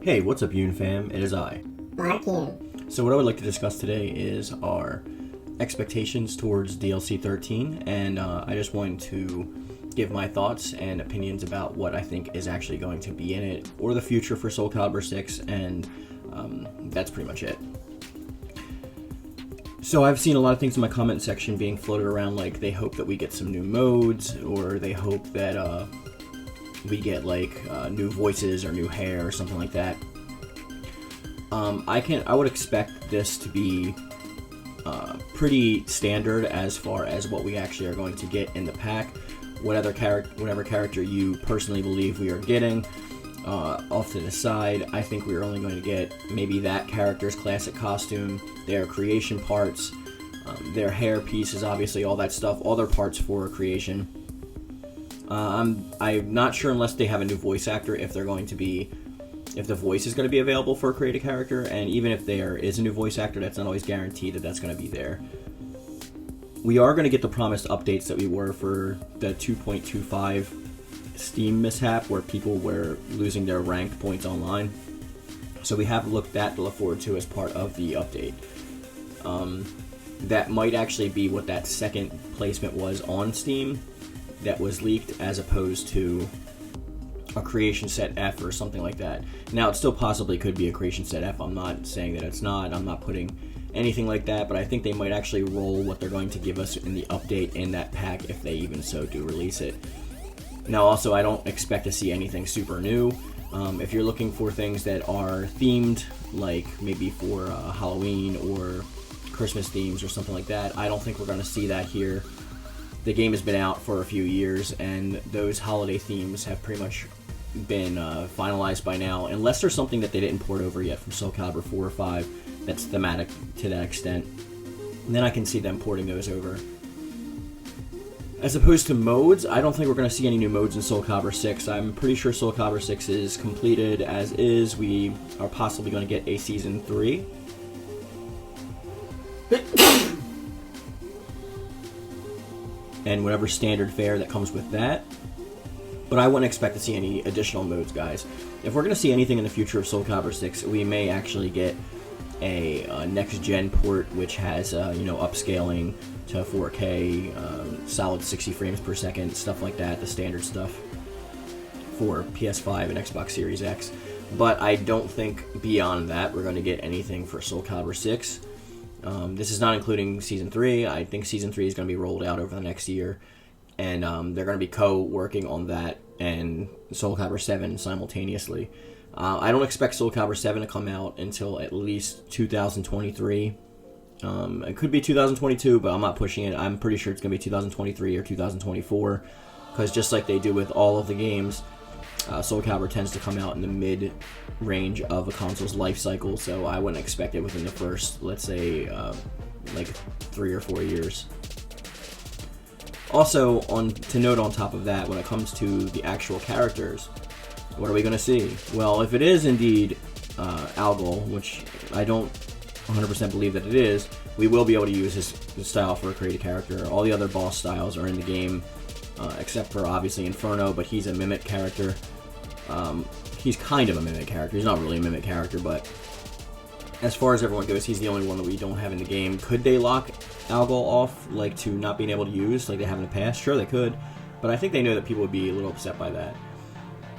Hey, what's up, Yoon-Fam? It is I. Markin. So what I would like to discuss today is our expectations towards DLC 13, and I just wanted to give my thoughts and opinions about what I think is actually going to be in it, or the future for Soul Calibur 6, and that's pretty much it. So I've seen a lot of things in my comment section being floated around, like they hope that we get some new modes, or they hope that we get like new voices or new hair or something like that. I would expect this to be pretty standard as far as what we actually are going to get in the pack. Whatever character you personally believe we are getting, off to the side, I think we are only going to get maybe that character's classic costume, their creation parts, their hair pieces, obviously all that stuff, all their parts for creation. I'm not sure unless they have a new voice actor if the voice is going to be available for a created character, and even if there is a new voice actor, that's not always guaranteed that that's going to be there. We are going to get the promised updates that we were for the 2.25 Steam mishap where people were losing their ranked points online. So we have that to look forward to as part of the update. That might actually be what that second placement was on Steam that was leaked, as opposed to a creation set F or something like that. Now, it still possibly could be a creation set F. I'm not saying that it's not. I'm not putting anything like that, but I think they might actually roll what they're going to give us in the update in that pack if they even so do release it. Now, also, I don't expect to see anything super new. If you're looking for things that are themed, like maybe for Halloween or Christmas themes or something like that, I don't think we're going to see that here. The game has been out for a few years, and those holiday themes have pretty much been finalized by now, unless there's something that they didn't port over yet from Soul Calibur 4 or 5 that's thematic to that extent. And then I can see them porting those over. As opposed to modes, I don't think we're going to see any new modes in Soul Calibur 6. I'm pretty sure Soul Calibur 6 is completed as is. We are possibly going to get a Season 3. And whatever standard fare that comes with that. But I wouldn't expect to see any additional modes, guys. If we're going to see anything in the future of Soul Calibur 6, we may actually get a next-gen port which has, upscaling to 4K, solid 60 frames per second, stuff like that, the standard stuff for PS5 and Xbox Series X. But I don't think beyond that we're going to get anything for Soul Calibur 6. This is not including Season 3. I think Season 3 is going to be rolled out over the next year, and they're going to be co-working on that and Soul Calibur 7 simultaneously. I don't expect Soul Calibur 7 to come out until at least 2023. It could be 2022, but I'm not pushing it. I'm pretty sure it's going to be 2023 or 2024, because just like they do with all of the games, Soul Calibur tends to come out in the mid-range of a console's life cycle, so I wouldn't expect it within the first, let's say, like 3 or 4 years. Also, to note on top of that, when it comes to the actual characters, what are we going to see? Well, if it is indeed Algol, which I don't 100% believe that it is, we will be able to use his style for a created character. All the other boss styles are in the game, except for obviously Inferno, but he's a mimic character. He's kind of a mimic character. He's not really a mimic character, but as far as everyone goes, he's the only one that we don't have in the game. Could they lock Algol off, like to not being able to use, like they have in the past? Sure, they could, but I think they know that people would be a little upset by that.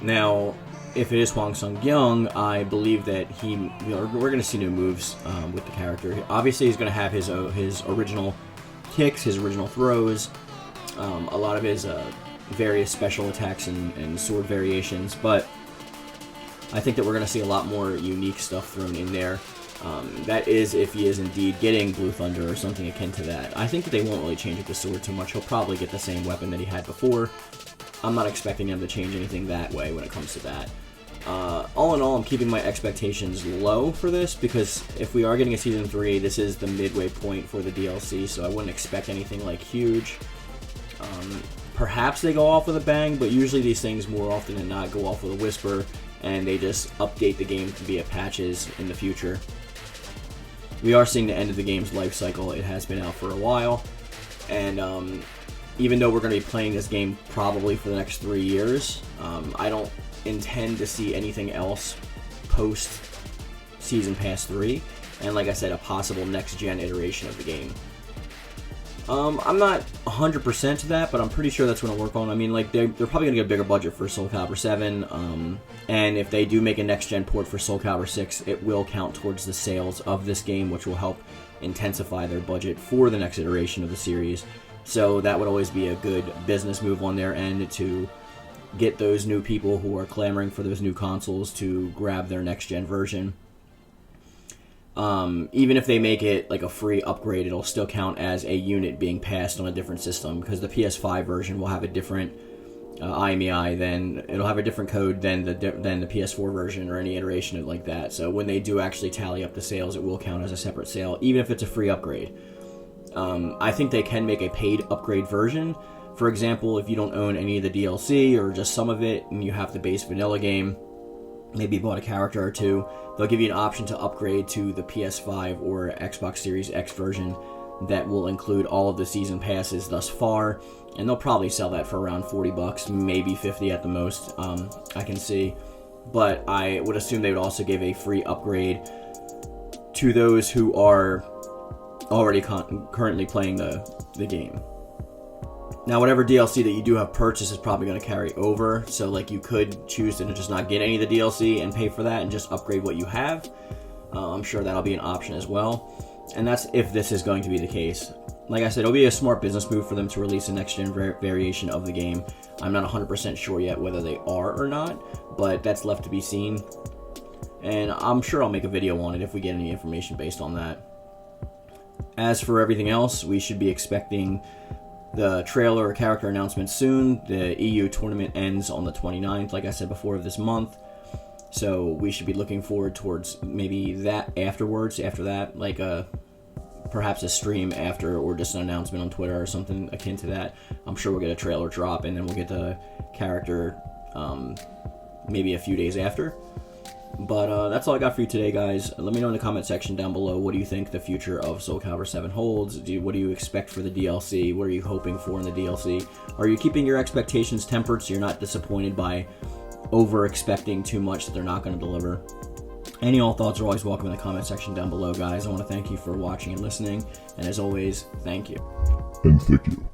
Now, if it is Hwang Sung-gyung, I believe that we're going to see new moves with the character. Obviously, he's going to have his original kicks, his original throws, a lot of his various special attacks and sword variations, but I think that we're going to see a lot more unique stuff thrown in there. That is if he is indeed getting Blue Thunder or something akin to that. I think that they won't really change up the sword too much. He'll probably get the same weapon that he had before. I'm not expecting them to change anything that way when it comes to that. All in all, I'm keeping my expectations low for this, because if we are getting a Season 3, this is the midway point for the DLC, so I wouldn't expect anything like huge. Perhaps they go off with a bang, but usually these things more often than not go off with a whisper, and they just update the game via patches in the future. We are seeing the end of the game's life cycle. It has been out for a while, and even though we're going to be playing this game probably for the next 3 years, I don't intend to see anything else post Season Pass 3, and like I said, a possible next-gen iteration of the game. I'm not 100% to that, but I'm pretty sure that's going to work on. I mean, like, they're probably going to get a bigger budget for Soul Calibur 7, and if they do make a next-gen port for Soul Calibur 6, it will count towards the sales of this game, which will help intensify their budget for the next iteration of the series. So that would always be a good business move on their end to get those new people who are clamoring for those new consoles to grab their next-gen version. Even if they make it like a free upgrade, it'll still count as a unit being passed on a different system, because the PS5 version will have a different IMEI, then it'll have a different code than the PS4 version or any iteration like that. So when they do actually tally up the sales, it will count as a separate sale, even if it's a free upgrade. I think they can make a paid upgrade version. For example, if you don't own any of the DLC or just some of it, and you have the base vanilla game, maybe you bought a character or two, they'll give you an option to upgrade to the PS5 or Xbox Series X version that will include all of the season passes thus far, and they'll probably sell that for around $40, maybe $50 at the most, I can see. But I would assume they would also give a free upgrade to those who are already currently playing the game. Now, whatever DLC that you do have purchased is probably going to carry over, so like you could choose to just not get any of the DLC and pay for that and just upgrade what you have. I'm sure that'll be an option as well, and that's if this is going to be the case. Like I said, it'll be a smart business move for them to release a next-gen variation of the game. I'm not 100% sure yet whether they are or not, but that's left to be seen, and I'm sure I'll make a video on it if we get any information based on that. As for everything else, we should be expecting the trailer or character announcement soon. The EU tournament ends on the 29th, like I said before, of this month. So we should be looking forward towards maybe that afterwards, after that, like perhaps a stream after, or just an announcement on Twitter or something akin to that. I'm sure we'll get a trailer drop, and then we'll get the character maybe a few days after. But that's all I got for you today, guys. Let me know in the comment section down below, what do you think the future of Soul Calibur 7 holds? What do you expect for the DLC? What are you hoping for in the DLC? Are you keeping your expectations tempered so you're not disappointed by over-expecting too much that they're not going to deliver? Any all thoughts are always welcome in the comment section down below, guys. I want to thank you for watching and listening, and as always, thank you. And thank you.